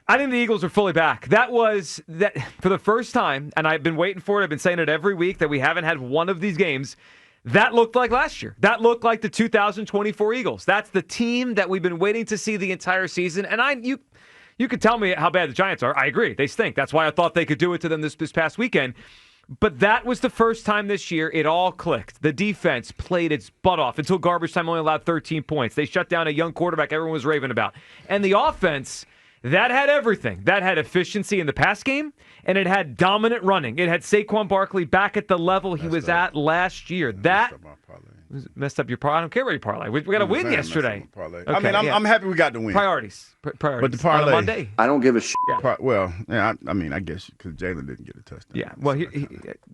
I think the Eagles are fully back. That for the first time, and I've been waiting for it. I've been saying it every week that we haven't had one of these games. That looked like last year. That looked like the 2024 Eagles. That's the team that we've been waiting to see the entire season. And you could tell me how bad the Giants are. I agree. They stink. That's why I thought they could do it to them this past weekend. But that was the first time this year it all clicked. The defense played its butt off until garbage time, only allowed 13 points. They shut down a young quarterback everyone was raving about. And the offense, that had everything. That had efficiency in the pass game, and it had dominant running. It had Saquon Barkley back at the level he was at last year. That messed up your parlay. I don't care about your parlay. We got a win yesterday. Okay, I mean, I'm happy we got the win. Priorities. But the parlay. On a Monday. I don't give a shit. Yeah. I mean, I guess because Jalen didn't get a touchdown. Yeah, well,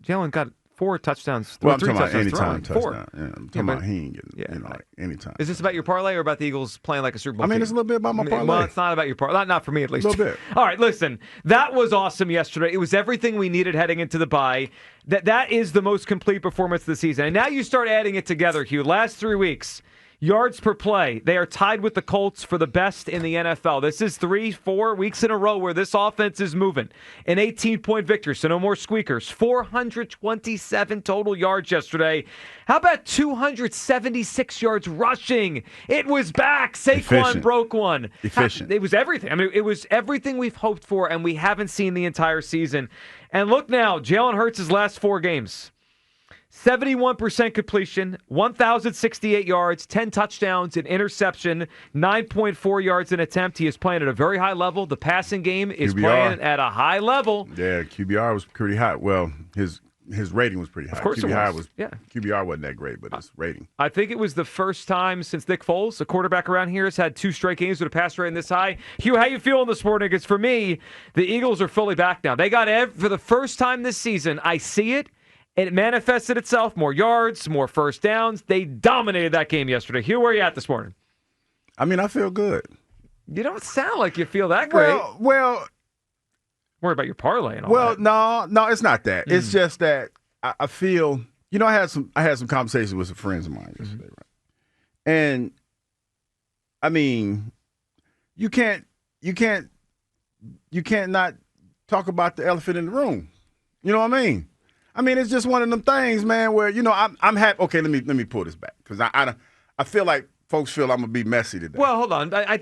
Jalen got 4 touchdowns. Well, I'm three talking about touchdowns anytime thrown. touchdown. Yeah, I'm talking about he ain't getting, like anytime. Is this about your parlay or about the Eagles playing like a Super Bowl team? It's a little bit about my parlay. Well, it's not about your parlay. Not for me, at least. A little bit. All right, listen. That was awesome yesterday. It was everything we needed heading into the bye. That is the most complete performance of the season. And now you start adding it together, Hugh. Last 3 weeks, yards per play, they are tied with the Colts for the best in the NFL. This is 3-4 weeks in a row where this offense is moving. An 18-point victory, so no more squeakers. 427 total yards yesterday. How about 276 yards rushing? It was back. Saquon broke one. Efficient. It was everything. I mean, it was everything we've hoped for, and we haven't seen the entire season. And look now, Jalen Hurts' last 4 games. 71% completion, 1,068 yards, 10 touchdowns, an interception, 9.4 yards an attempt. He is playing at a very high level. The passing game is playing at a high level. Yeah, QBR was pretty high. Well, his rating was pretty high. Of course QBR it was. Yeah. QBR wasn't that great, but his rating. I think it was the first time since Nick Foles, a quarterback around here, has had 2 straight games with a pass rating this high. Hugh, how you feeling this morning? Because for me, the Eagles are fully back now. They got for the first time this season, I see it. And it manifested itself. More yards, more first downs. They dominated that game yesterday. Hugh, where are you at this morning? I mean, I feel good. You don't sound like you feel that great. Well, worry about your parlay and all that. No, it's not that. It's just that I feel. I had some conversations with some friends of mine yesterday, right? And I mean, you can't not talk about the elephant in the room. You know what I mean? I mean, it's just one of them things, man, where, I'm happy. Okay, let me pull this back because I feel like folks feel I'm going to be messy today. Well, hold on. I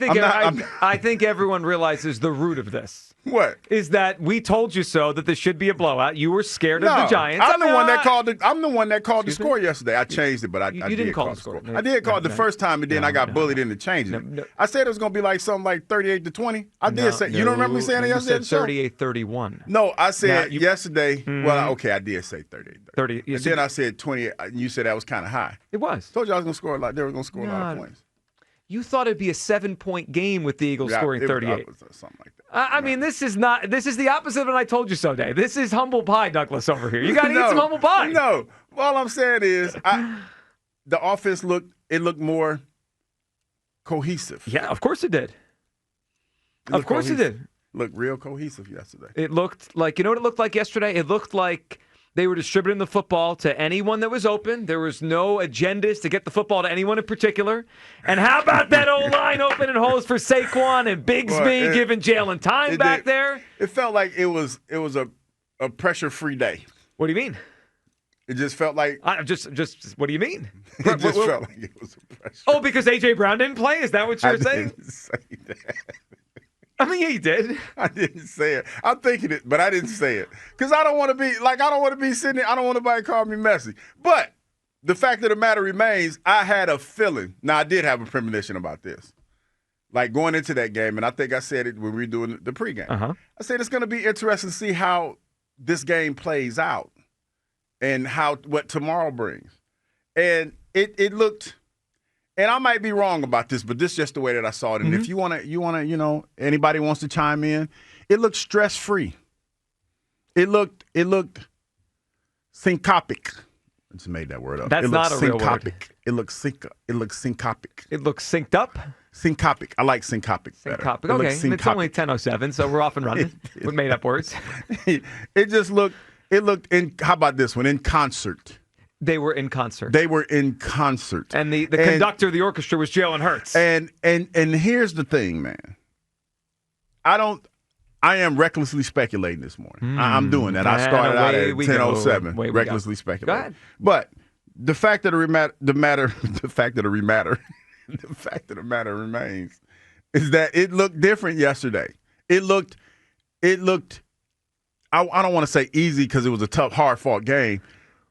think everyone realizes the root of this. What? Is that we told you so that this should be a blowout. You were scared of the Giants. I'm the one that called the score yesterday. I changed it, but I didn't call the score. I did call it the first time, and then I got bullied into changing it. No. I said it was going to be like something like 38-20. I did say. You don't remember me saying it yesterday? You said 38-31. No, I said yesterday. Well, okay, I did say 38. 30. And then I said 20. You said that was kind of high. It was. Told you I was going to score a lot. They were going to score a lot of points. You thought it'd be a 7-point game with the Eagles scoring 38. Something like that. I mean, this is the opposite of an I told you so day. This is humble pie, Douglas, over here. You got to eat some humble pie. No. All I'm saying is the offense looked more cohesive. Yeah, of course it did. Of course it did. Looked real cohesive yesterday. It looked like, you know what it looked like yesterday? It looked like they were distributing the football to anyone that was open. There was no agendas to get the football to anyone in particular. And how about that O-line opening holes for Saquon and Bigsby giving Jalen time back there? It felt like it was a pressure-free day. What do you mean? It just felt like just what do you mean? It just felt like it was a pressure. Oh, because A.J. Brown didn't play? Is that what you're saying? I didn't say that. I mean, yeah, you did. I didn't say it. I'm thinking it, but I didn't say it. Because I don't want to be sitting there. I don't want nobody to call me messy. But the fact of the matter remains, I had a feeling. Now, I did have a premonition about this. Like going into that game, and I think I said it when we were doing the pregame. Uh-huh. I said it's going to be interesting to see how this game plays out and what tomorrow brings. And it looked. And I might be wrong about this, but this is just the way that I saw it. And if you want to, anybody wants to chime in, it looked stress-free. It looked syncopic. I just made that word up. That's not a real word. It looked syncopic. It looks synced up? Syncopic. I like syncopic better. Syncopic. Okay, it's only 10:07, so we're off and running with made-up words. It looked how about this one? In concert. They were in concert. And the conductor of the orchestra was Jalen Hurts. And here's the thing, man. I I am recklessly speculating this morning. I'm doing that. I started out at 10:07, recklessly speculating. Go ahead. But the fact of the matter remains is that it looked different yesterday. It looked. I don't want to say easy because it was a tough, hard-fought game,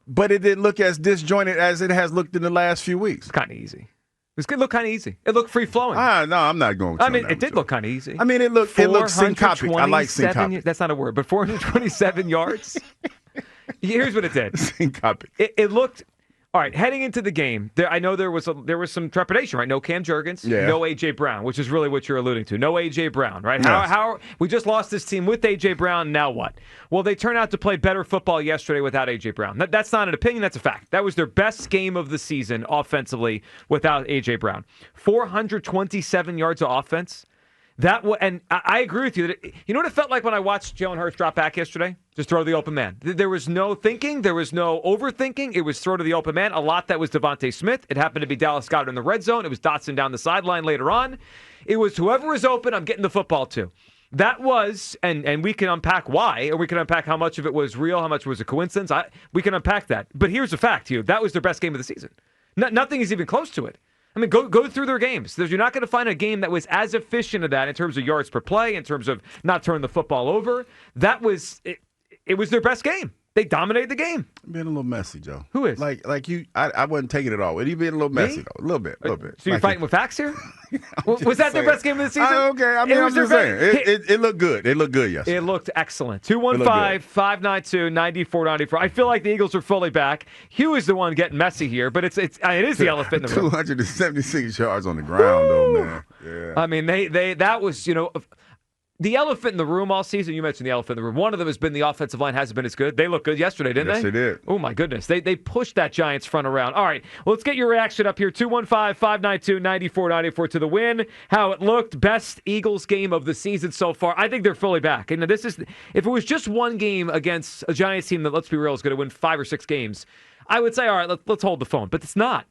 but it didn't look as disjointed as it has looked in the last few weeks. It's kind of easy. It looked kind of easy. It looked free-flowing. No, I'm not going with it did look kind of easy. I mean, it looked syncopic. I like syncopic. That's not a word, but 427 yards. Here's what it did. Syncopic. It looked... All right, heading into the game, I know there was some trepidation, right? No Cam Jurgens, no A.J. Brown, which is really what you're alluding to. No A.J. Brown, right? Yes. How we just lost this team with A.J. Brown, now what? Well, they turned out to play better football yesterday without A.J. Brown. That's not an opinion, that's a fact. That was their best game of the season offensively without A.J. Brown. 427 yards of offense. And I agree with you. You know what it felt like when I watched Jalen Hurts drop back yesterday? Just throw to the open man. There was no thinking. There was no overthinking. It was throw to the open man. A lot that was Devontae Smith. It happened to be Dallas Goedert in the red zone. It was Dotson down the sideline later on. It was whoever is open, I'm getting the football to. That was, and we can unpack why, or we can unpack how much of it was real, how much was a coincidence. We can unpack that. But here's the fact, Hugh. That was their best game of the season. Nothing is even close to it. I mean, go through their games. You're not going to find a game that was as efficient as that in terms of yards per play, in terms of not turning the football over. That was it was their best game. They dominated the game. Being a little messy, Joe. Who is? Like you, I wasn't taking it all. You being a little messy, though. A little bit. So you're fighting with facts here? Was that their best game of the season? Okay, I'm just saying. It looked good. It looked good yesterday. It looked excellent. 215-592-9494. I feel like the Eagles are fully back. Hugh is the one getting messy here, but it is the elephant in the room. 276 yards on the ground, though, man. Yeah. I mean, that was, the elephant in the room all season. You mentioned the elephant in the room. One of them has been the offensive line hasn't been as good. They looked good yesterday, didn't they? Yes, they did. Oh, my goodness. They pushed that Giants front around. All right. Well, let's get your reaction up here. 215-592-9494 to the win. How it looked. Best Eagles game of the season so far. I think they're fully back. And if it was just one game against a Giants team that, let's be real, is going to win 5 or 6 games, I would say, all right, let's hold the phone. But it's not.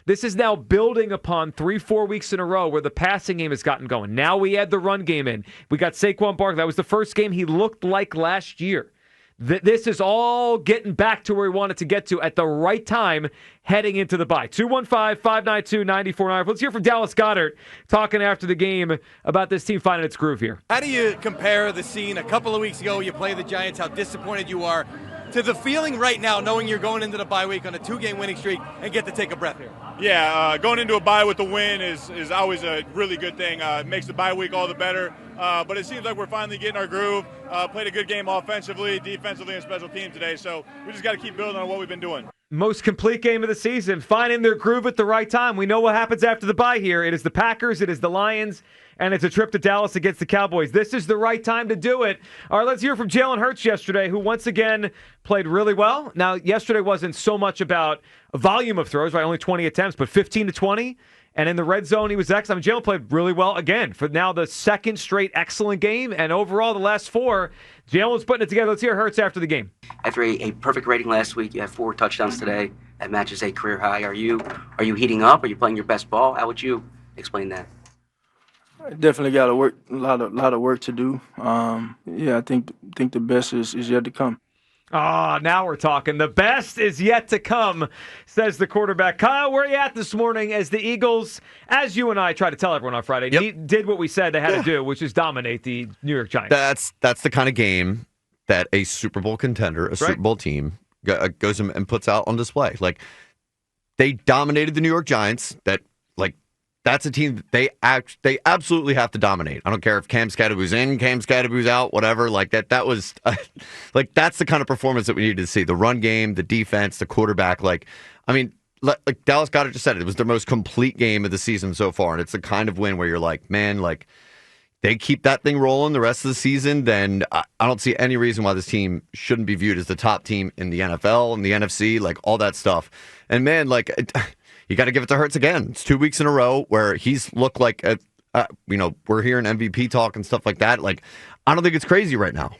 This is now building upon 3-4 weeks in a row where the passing game has gotten going. Now we add the run game in. We got Saquon Barkley. That was the first game he looked like last year. This is all getting back to where we wanted to get to at the right time heading into the bye. 215-592-9494. Let's hear from Dallas Goedert talking after the game about this team finding its groove here. How do you compare the scene a couple of weeks ago you played the Giants, how disappointed you are, to the feeling right now knowing you're going into the bye week on a 2-game winning streak and get to take a breath here? Yeah, going into a bye with the win is always a really good thing. It makes the bye week all the better. But it seems like we're finally getting our groove. Played a good game offensively, defensively, and special teams today. So we just got to keep building on what we've been doing. Most complete game of the season, finding their groove at the right time. We know what happens after the bye here. It is the Packers, it is the Lions, and it's a trip to Dallas against the Cowboys. This is the right time to do it. All right, let's hear from Jalen Hurts yesterday, who once again played really well. Now, yesterday wasn't so much about volume of throws, right? Only 20 attempts, but 15 to 20. And in the red zone, he was excellent. Jalen played really well again for now the second straight excellent game. And overall, the last 4, Jalen was putting it together. Let's hear Hurts after the game. After a perfect rating last week, you have 4 touchdowns today. That matches a career high. Are you heating up? Are you playing your best ball? How would you explain that? I definitely got a lot of work to do. I think the best is yet to come. Now we're talking. The best is yet to come, says the quarterback. Kyle, where are you at this morning as the Eagles, as you and I try to tell everyone on Friday, did what we said they had to do, which is dominate the New York Giants? That's the kind of game that a Super Bowl contender, Super Bowl team, goes and puts out on display. Like, they dominated the New York Giants. That's a team that they absolutely have to dominate. I don't care if Cam Skatteboo's in, Cam Skatteboo's out, whatever. Like that was that's the kind of performance that we needed to see. The run game, the defense, the quarterback. Like Dallas Goedert just said it was their most complete game of the season so far, and it's the kind of win where you're like, man, like they keep that thing rolling the rest of the season, then I don't see any reason why this team shouldn't be viewed as the top team in the NFL and the NFC, like all that stuff. And man, like. You got to give it to Hurts again. It's 2 weeks in a row where he's looked like, we're hearing MVP talk and stuff like that. Like, I don't think it's crazy right now.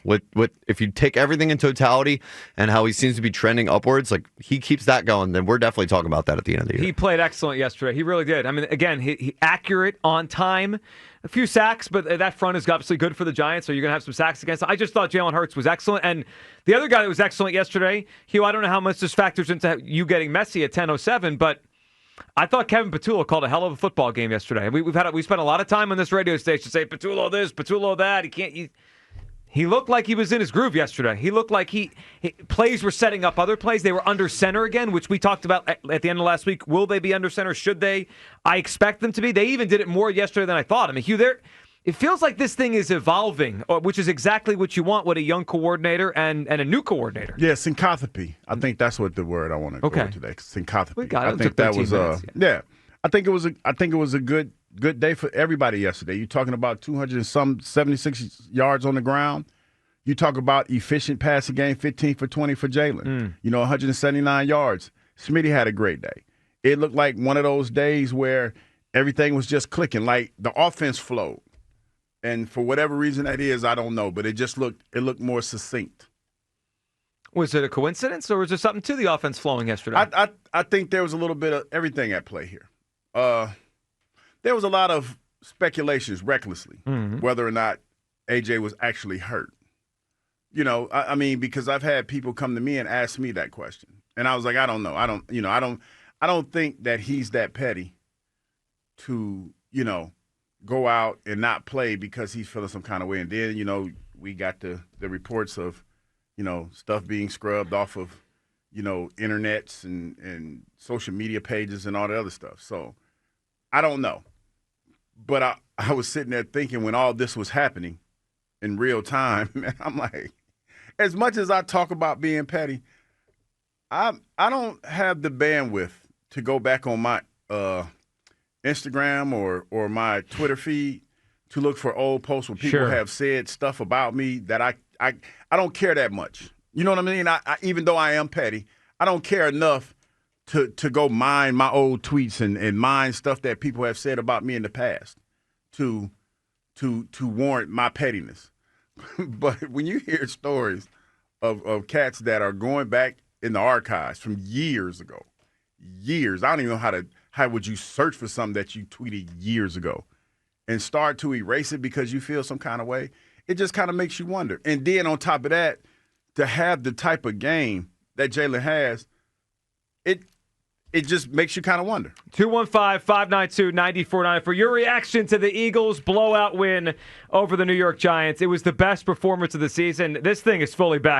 If you take everything in totality and how he seems to be trending upwards, like he keeps that going, then we're definitely talking about that at the end of the year. He played excellent yesterday. He really did. I mean, again, he accurate, on time. a few sacks, but that front is obviously good for the Giants, so you're going to have some sacks against them. I just thought Jalen Hurts was excellent. And the other guy that was excellent yesterday, Hugh, I don't know how much this factors into you getting Messi at 10:07, but I thought Kevin Patullo called a hell of a football game yesterday. We spent a lot of time on this radio station saying Patullo this, Patullo that. He looked like he was in his groove yesterday. He looked like plays were setting up other plays. They were under center again, which we talked about at the end of last week. Will they be under center? Should they? I expect them to be. They even did it more yesterday than I thought. I mean, Hugh, it feels like this thing is evolving, which is exactly what you want with a young coordinator and a new coordinator. Yeah, syncothopy. I think that's what the word I want to go with today. Syncothopy. We got it. I think that was I think it was a good day for everybody yesterday. You're talking about 276 yards on the ground. You talk about efficient passing game, 15 for 20 for Jalen. 179 yards. Smitty had a great day. It looked like one of those days where everything was just clicking, like the offense flowed. And for whatever reason that is, I don't know, but it looked more succinct. Was it a coincidence, or was there something to the offense flowing yesterday? I think there was a little bit of everything at play here. There was a lot of speculations recklessly, whether or not AJ was actually hurt. I mean, because I've had people come to me and ask me that question, and I was like, I don't know. I don't think that he's that petty to, go out and not play because he's feeling some kind of way. And then, we got the reports of, stuff being scrubbed off of, internets and social media pages and all the other stuff. So I don't know. But I was sitting there thinking when all this was happening in real time, and I'm like, as much as I talk about being petty, I don't have the bandwidth to go back on my Instagram or my Twitter feed to look for old posts where people have said stuff about me that I don't care that much. You know what I mean? I even though I am petty, I don't care enough to go mine my old tweets and mine stuff that people have said about me in the past to warrant my pettiness. But when you hear stories of cats that are going back in the archives from years ago, I don't even know how would you search for something that you tweeted years ago and start to erase it because you feel some kind of way. It just kind of makes you wonder. And then on top of that, to have the type of game that Jalen has, it just makes you kind of wonder. 215-592-9494. For your reaction to the Eagles' blowout win over the New York Giants. It was the best performance of the season. This thing is fully back.